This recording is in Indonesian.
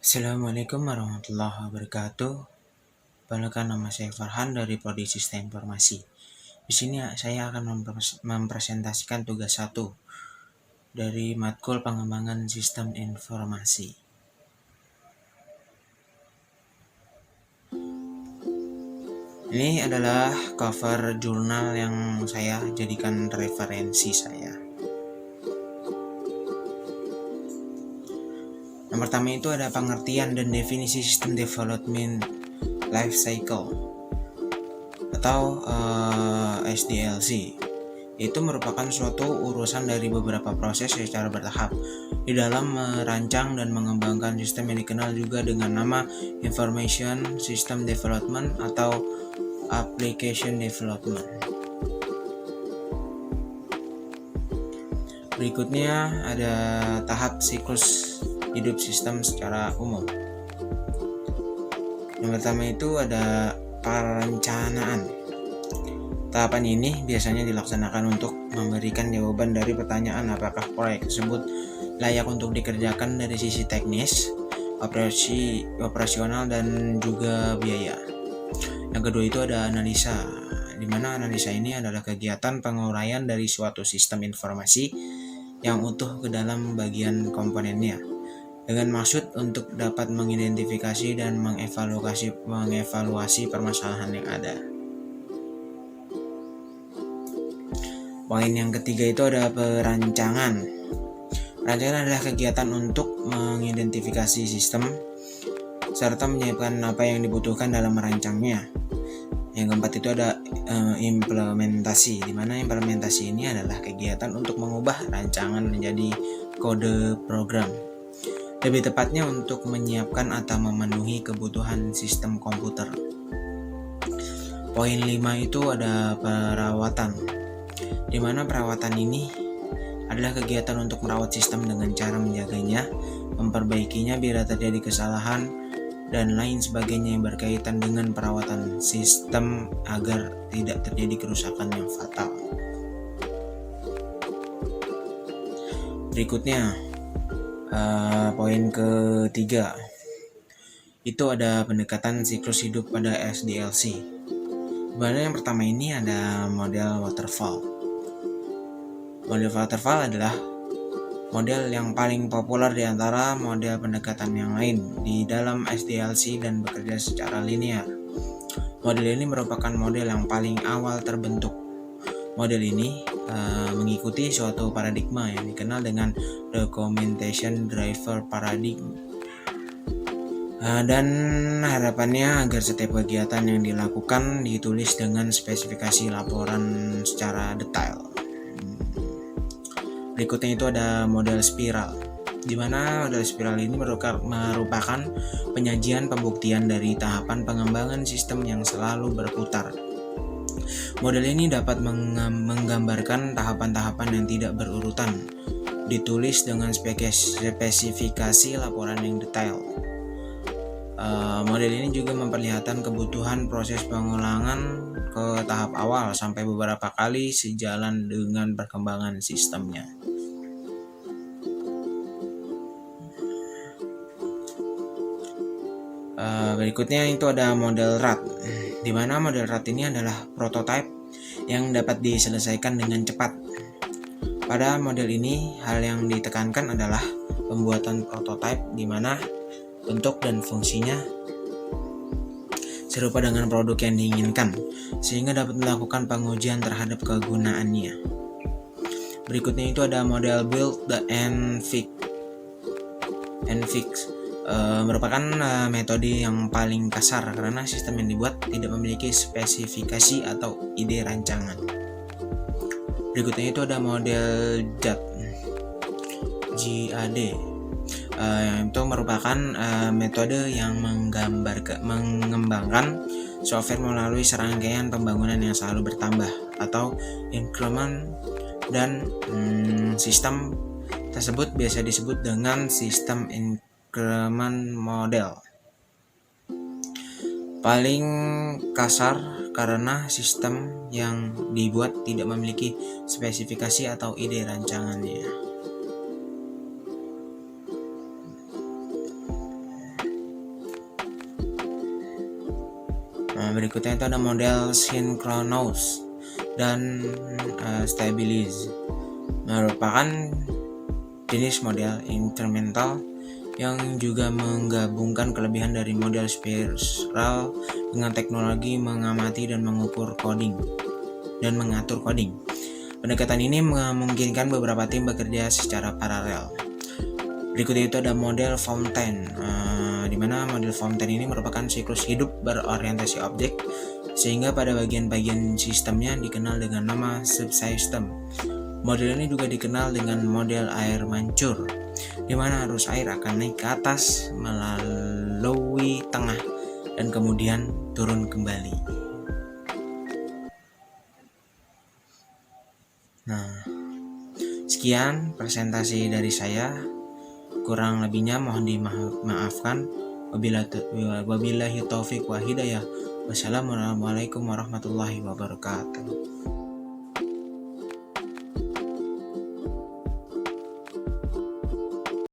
Assalamualaikum warahmatullahi wabarakatuh. Perkenalkan, nama saya Farhan dari Prodi Sistem Informasi. Di sini saya akan mempresentasikan tugas 1 dari matkul pengembangan sistem informasi. Ini adalah cover jurnal yang saya jadikan referensi saya. Yang pertama itu ada pengertian dan definisi sistem development life cycle atau SDLC. Itu merupakan suatu urusan dari beberapa proses secara bertahap di dalam merancang dan mengembangkan sistem yang dikenal juga dengan nama Information System Development atau Application Development. Berikutnya ada tahap siklus hidup sistem secara umum. Yang pertama itu ada perencanaan. Tahapan ini biasanya dilaksanakan untuk memberikan jawaban dari pertanyaan apakah proyek tersebut layak untuk dikerjakan dari sisi teknis, operasional, dan juga biaya. Yang kedua itu ada analisa, di mana analisa ini adalah kegiatan penguraian dari suatu sistem informasi yang utuh ke dalam bagian komponennya, dengan maksud untuk dapat mengidentifikasi dan mengevaluasi permasalahan yang ada. Poin yang ketiga itu ada perancangan. Perancangan adalah kegiatan untuk mengidentifikasi sistem serta menyiapkan apa yang dibutuhkan dalam merancangnya. Yang keempat itu ada implementasi, di mana implementasi ini adalah kegiatan untuk mengubah rancangan menjadi kode program. Lebih tepatnya untuk menyiapkan atau memenuhi kebutuhan sistem komputer. Poin 5 itu ada perawatan, di mana perawatan ini adalah kegiatan untuk merawat sistem dengan cara menjaganya, memperbaikinya bila terjadi kesalahan, dan lain sebagainya yang berkaitan dengan perawatan sistem agar tidak terjadi kerusakan yang fatal. Berikutnya, poin ketiga itu ada pendekatan siklus hidup pada SDLC. Yang pertama ini ada model waterfall. Model waterfall adalah model yang paling populer di antara model pendekatan yang lain di dalam SDLC dan bekerja secara linear. Model ini merupakan model yang paling awal terbentuk. Model ini mengikuti suatu paradigma yang dikenal dengan Documentation Driver Paradigm. Dan harapannya agar setiap kegiatan yang dilakukan ditulis dengan spesifikasi laporan secara detail. Berikutnya itu ada model spiral, di mana model spiral ini merupakan penyajian pembuktian dari tahapan pengembangan sistem yang selalu berputar. Model ini dapat menggambarkan tahapan-tahapan yang tidak berurutan, ditulis dengan spesifikasi laporan yang detail. Model ini juga memperlihatkan kebutuhan proses pengulangan ke tahap awal sampai beberapa kali sejalan dengan perkembangan sistemnya. Berikutnya itu ada model RAT, di mana model RAT ini adalah prototipe yang dapat diselesaikan dengan cepat. Pada model ini, hal yang ditekankan adalah pembuatan prototipe di mana bentuk dan fungsinya serupa dengan produk yang diinginkan, sehingga dapat melakukan pengujian terhadap kegunaannya. Berikutnya itu ada model build and fix. Merupakan metode yang paling kasar karena sistem yang dibuat tidak memiliki spesifikasi atau ide rancangan. Berikutnya itu ada model JAD. Itu merupakan metode yang mengembangkan software melalui serangkaian pembangunan yang selalu bertambah atau increment, dan sistem tersebut biasa disebut dengan sistem increment model. Paling kasar karena sistem yang dibuat tidak memiliki spesifikasi atau ide rancangannya. Berikutnya itu ada model Synchronous dan Stabilize, merupakan jenis model instrumental yang juga menggabungkan kelebihan dari model spiral dengan teknologi mengamati dan mengukur coding dan mengatur coding. Pendekatan ini memungkinkan beberapa tim bekerja secara paralel. Berikut itu ada model Fountain, di mana model Fountain ini merupakan siklus hidup berorientasi objek, sehingga pada bagian-bagian sistemnya dikenal dengan nama subsystem. Model ini juga dikenal dengan model air mancur, di mana arus air akan naik ke atas melalui tengah dan kemudian turun kembali. Nah, sekian presentasi dari saya. Kurang lebihnya mohon dimaafkan. Wabillahi taufik wa hidayah. Wassalamualaikum warahmatullahi wabarakatuh.